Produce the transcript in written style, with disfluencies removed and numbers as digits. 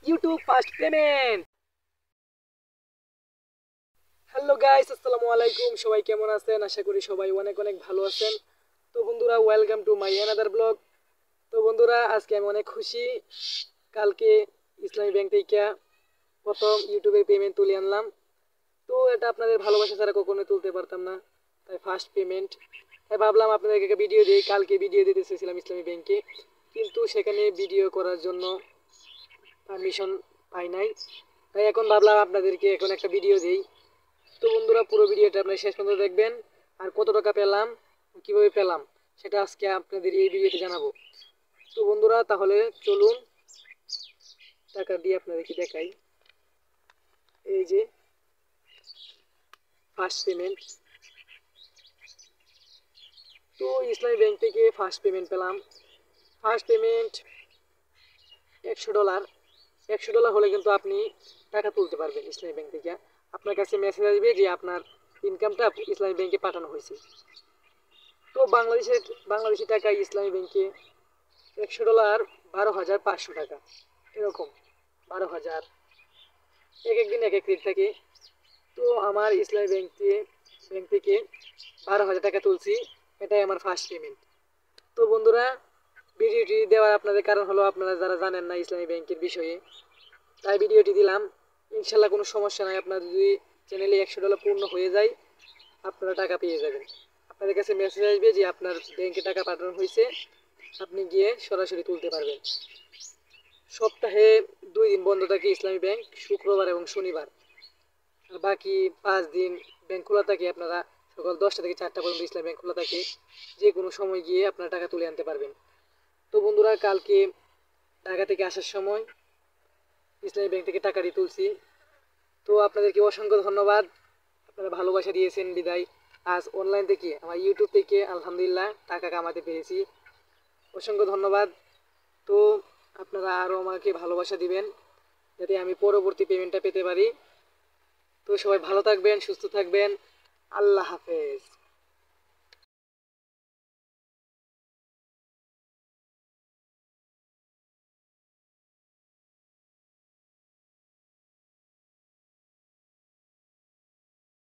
YouTube first payment. Hello guys, আসসালামু আলাইকুম। সবাই কেমন আছেন? আশা করি সবাই অনেক অনেক ভালো আছেন। তো বন্ধুরা, welcome to my another blog. তো বন্ধুরা, আজকে আমি অনেক খুশি। কালকে ইসলামী ব্যাংক থেকে প্রথম ইউটিউবে পেমেন্ট তুলে আনলাম। তো এটা আপনাদের ভালোবাসা ছাড়া কখনোই তুলতে পারতাম না, তাই ফার্স্ট পেমেন্ট। তাই ভাবলাম আপনাদেরকে একটা ভিডিও দিই। কালকে ভিডিও দিতে চেয়েছিলাম ইসলামী ব্যাংকে, কিন্তু সেখানে ভিডিও করার জন্য পারমিশন পাই নাই। তাই এখন ভাবলাম আপনাদেরকে এখন একটা ভিডিও দিই। তো বন্ধুরা, পুরো ভিডিওটা আপনারা শেষ পর্যন্ত দেখবেন। আর কত টাকা পেলাম, কিভাবে পেলাম, সেটা আজকে আপনাদের এই ভিডিওতে জানাবো। তো বন্ধুরা, তাহলে চলুন টাকা দিয়ে আপনাদেরকে দেখাই। এই যে ফার্স্ট পেমেন্ট। তো ইসলামী ব্যাংক থেকে ফার্স্ট পেমেন্ট পেলাম। First payment $100। $100 হলে কিন্তু আপনি টাকা তুলতে পারবেন ইসলামী ব্যাংক থেকে। আপনার কাছে মেসেজ আসবে যে আপনার ইনকামটা ইসলামী ব্যাংকে পাঠানো হয়েছে। তো বাংলাদেশি টাকা ইসলামী ব্যাংকে $100 12,500 টাকা, এরকম 12,000। এক একদিন এক এক রেট থাকে। তো আমার ইসলামী ব্যাংক থেকে 12,000 টাকা তুলছি। এটাই আমার ফার্স্ট পেমেন্ট। তো বন্ধুরা, ভিডিওটি দেওয়ার আপনাদের কারণ হলো, আপনারা যারা জানেন না ইসলামী ব্যাংকের বিষয়ে, তাই ভিডিওটি দিলাম। ইনশাল্লাহ কোনো সমস্যা নাই। আপনার যদি চ্যানেলে $100 পূর্ণ হয়ে যায়, আপনারা টাকা পেয়ে যাবেন। আপনাদের কাছে মেসেজ আসবে যে আপনার ব্যাংকে টাকা পাঠানো হয়েছে, আপনি গিয়ে সরাসরি তুলতে পারবেন। সপ্তাহে 2 দিন বন্ধ থাকে ইসলামী ব্যাংক, শুক্রবার এবং শনিবার। আর বাকি 5 দিন ব্যাংক খোলা থাকে। আপনারা সকাল 10টা থেকে 4টা পর্যন্ত ইসলামী ব্যাংক খোলা থাকে। যে কোনো সময় গিয়ে আপনারা টাকা তুলে আনতে পারবেন। তো বন্ধুরা, কালকে ঢাকা থেকে আসার সময় ইসলামী ব্যাংক থেকে টাকাটি তুলছি। তো আপনাদেরকে অসংখ্য ধন্যবাদ। আপনারা ভালোবাসা দিয়েছেন বিদায় আজ অনলাইন থেকে, আমার ইউটিউব থেকে আলহামদুলিল্লাহ টাকা কামাতে পেরেছি। অসংখ্য ধন্যবাদ। তো আপনারা আরও আমাকে ভালোবাসা দিবেন, যাতে আমি পরবর্তী পেমেন্টটা পেতে পারি। তো সবাই ভালো থাকবেন, সুস্থ থাকবেন। আল্লাহ হাফেজ।